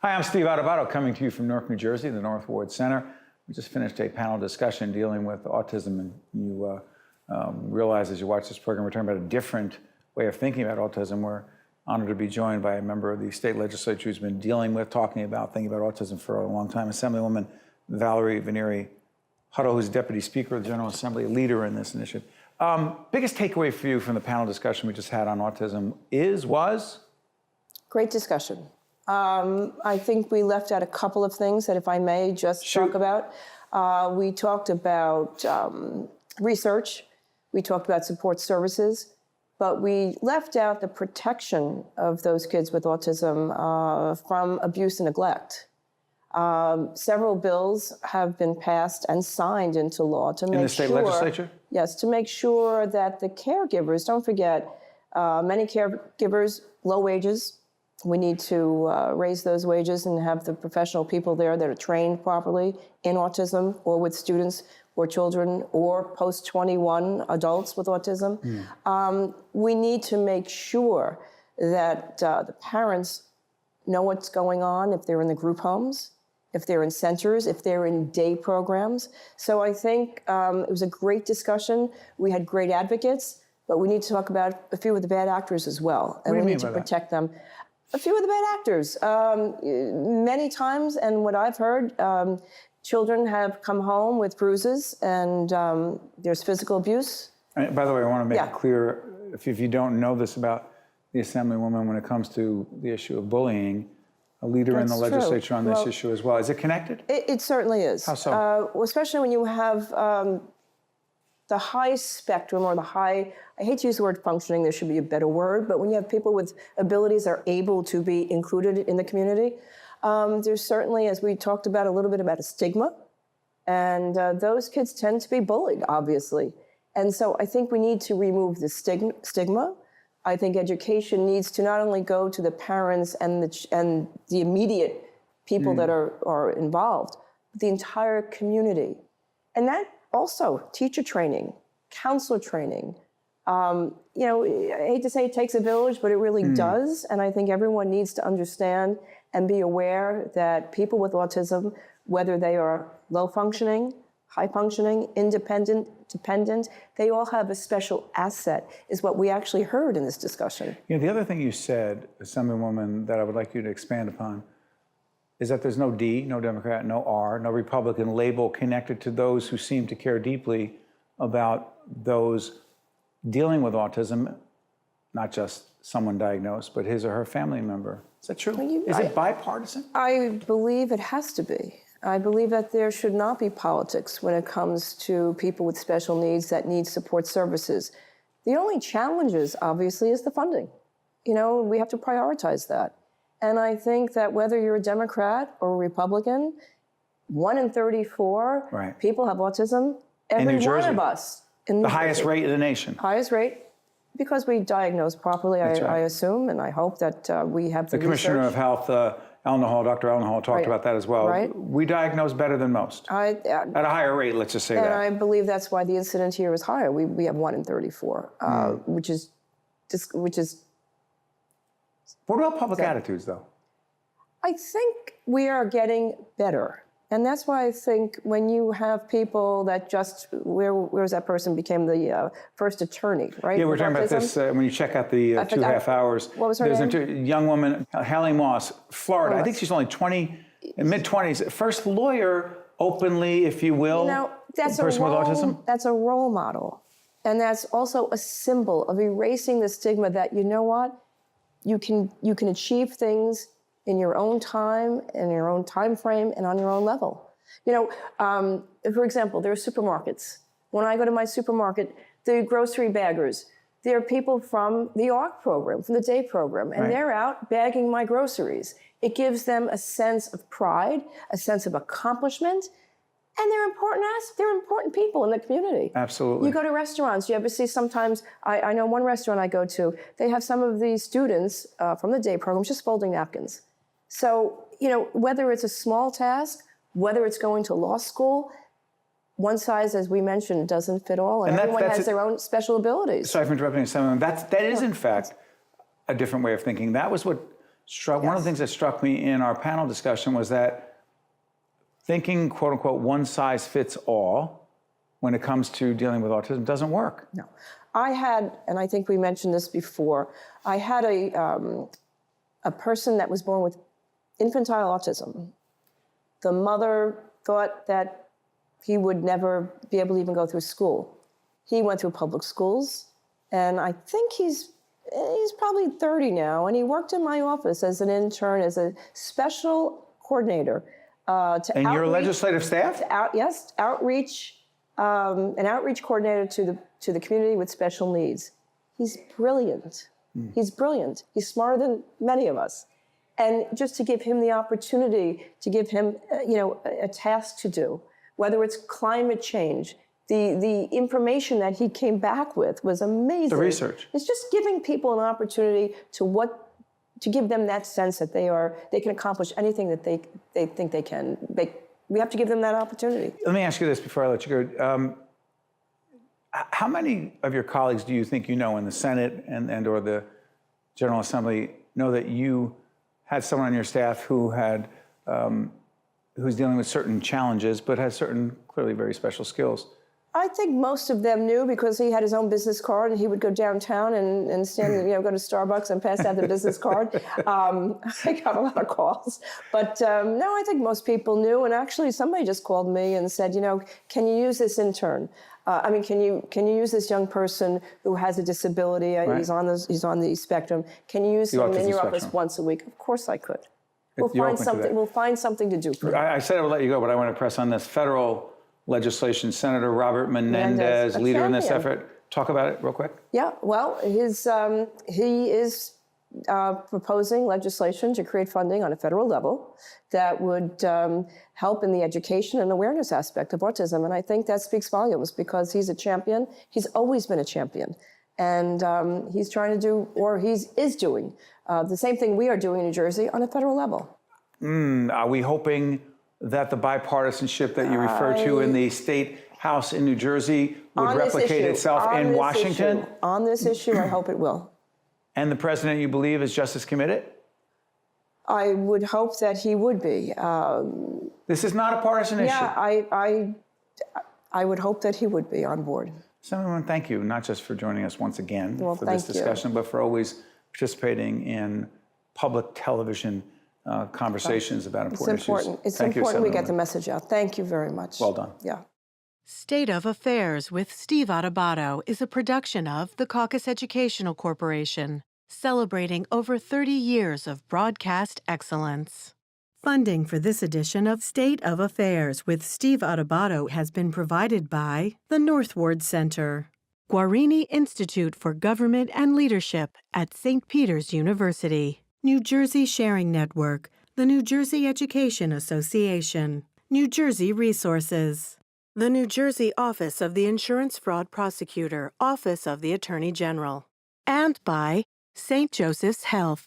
Hi, I'm Steve Adubato, coming to you from Newark, New Jersey, the North Ward Center. We just finished a panel discussion dealing with autism, and you realize as you watch this program, we're talking about a different way of thinking about autism. We're honored to be joined by a member of the state legislature who's been dealing with, thinking about autism for a long time, Assemblywoman Valerie Vanieri Huttle, who's Deputy Speaker of the General Assembly, a leader in this initiative. Biggest takeaway for you from the panel discussion we just had on autism was? Great discussion. I think we left out a couple of things that, if I may, just talk about. We talked about research. We talked about support services. But we left out the protection of those kids with autism from abuse and neglect. Several bills have been passed and signed into law to make sure— In the state legislature? Yes, to make sure that the caregivers, don't forget, many caregivers, low wages. We need to raise those wages and have the professional people there that are trained properly in autism or with students or children or post-21 adults with autism. We need to make sure that the parents know what's going on if they're in the group homes, if they're in centers, if they're in day programs. So I think it was a great discussion. We had great advocates, but we need to talk about a few of the bad actors as well. And we need to protect them. A few of the bad actors. Many times, and what I've heard, children have come home with bruises and there's physical abuse. By the way, I want to make it clear, if you don't know this about the Assemblywoman, when it comes to the issue of bullying, a leader in the legislature on this issue as well. Is it connected? It certainly is. How so? Especially when you have the high spectrum, or the high, I hate to use the word functioning, there should be a better word, but when you have people with abilities that are able to be included in the community, there's certainly, as we talked about, a little bit about a stigma. And those kids tend to be bullied, obviously. And so I think we need to remove the stigma. I think education needs to not only go to the parents and the immediate people that are involved, but the entire community. And that also teacher training, counselor training. You know, I hate to say it takes a village, but it really does. And I think everyone needs to understand and be aware that people with autism, whether they are low functioning, high functioning, independent, dependent, they all have a special asset, is what we actually heard in this discussion. You know, the other thing you said, Assemblywoman, that I would like you to expand upon, is that there's no D, no Democrat, no R, no Republican label connected to those who seem to care deeply about those dealing with autism, not just someone diagnosed, but his or her family member. Is that true? Is it bipartisan? I believe it has to be. I believe that there should not be politics when it comes to people with special needs that need support services. The only challenges, obviously, is the funding. You know, we have to prioritize that. And I think that whether you're a Democrat or a Republican, 1 in 34 people have autism. Every one of us. In the highest rate in the nation. Highest rate, because we diagnose properly, I assume, and I hope that we have the Commissioner of Health, Dr. Allen Hall, talked about that as well. We diagnose better than most. At a higher rate, let's just say that. And I believe that's why the incidence here is higher. We have 1 in 34, which is. What about public attitudes, though? I think we are getting better. And that's why I think when you have people that just, where's that person became the first attorney, right? Yeah, we're talking about this when you check out the 2.5 hours. What was her name? There's a young woman, Hallie Moss, Florida. I think she's only 20, mid-20s. First lawyer openly, if you will, you know, that's person with autism. That's a role model. And that's also a symbol of erasing the stigma that, you know what, you can achieve things in your own time, in your own time frame, and on your own level. You know, for example, there are supermarkets. When I go to my supermarket, the grocery baggers, there are people from the ARC program, from the day program, and they're out bagging my groceries. It gives them a sense of pride, a sense of accomplishment, and they're important people in the community. Absolutely. You go to restaurants, you ever see sometimes, I know one restaurant I go to, they have some of the students from the day program just folding napkins. So, you know, whether it's a small task, whether it's going to law school, one size, as we mentioned, doesn't fit all, and everyone has their own special abilities. Sorry for interrupting, Senator. That is, in fact, a different way of thinking. That was what one of the things that struck me in our panel discussion was that thinking, quote unquote, one size fits all when it comes to dealing with autism doesn't work. No. I had, and I think we mentioned this before, I had a person that was born with infantile autism. The mother thought that he would never be able to even go through school. He went through public schools, and I think he's probably 30 now, and he worked in my office as an intern, as a special coordinator. And your legislative staff? Yes, outreach, an outreach coordinator to the community with special needs. He's brilliant. He's brilliant. He's smarter than many of us. And just to give him the opportunity, to give him, a task to do, whether it's climate change, the information that he came back with was amazing. The research. It's just giving people an opportunity to give them that sense that they can accomplish anything that they think they can. We have to give them that opportunity. Let me ask you this before I let you go. How many of your colleagues do you think you know in the Senate and or the General Assembly know that you had someone on your staff who had who's dealing with certain challenges but has certain clearly very special skills? I think most of them knew because he had his own business card and he would go downtown and stand, go to Starbucks and pass out the business card. I got a lot of calls. But no, I think most people knew. And actually, somebody just called me and said, can you use this intern? Can you use this young person who has a disability? Right. He's on the spectrum. Can you use him in your office once a week? Of course I could. We'll find something to do for him. I said I would let you go, but I want to press on this federal legislation. Senator Robert Menendez, leader in this effort. Talk about it real quick. Yeah, well, he is proposing legislation to create funding on a federal level that would help in the education and awareness aspect of autism. And I think that speaks volumes because he's a champion. He's always been a champion. And he's trying to do, or he is doing, the same thing we are doing in New Jersey on a federal level. Are we hoping that the bipartisanship that you refer to in the state house in New Jersey would replicate itself in Washington? On this issue, I hope it will. And the president, you believe, is just as committed? I would hope that he would be. This is not a partisan issue. Yeah, I would hope that he would be on board. Senator, thank you, not just for joining us once again for this discussion, but for always participating in public television conversations about important issues. It's important we get the message out. Thank you very much. Well done. Yeah. State of Affairs with Steve Adubato is a production of the Caucus Educational Corporation, celebrating over 30 years of broadcast excellence. Funding for this edition of State of Affairs with Steve Adubato has been provided by the Northward Center, Guarini Institute for Government and Leadership at St. Peter's University, New Jersey Sharing Network, the New Jersey Education Association, New Jersey Resources, the New Jersey Office of the Insurance Fraud Prosecutor, Office of the Attorney General, and by St. Joseph's Health.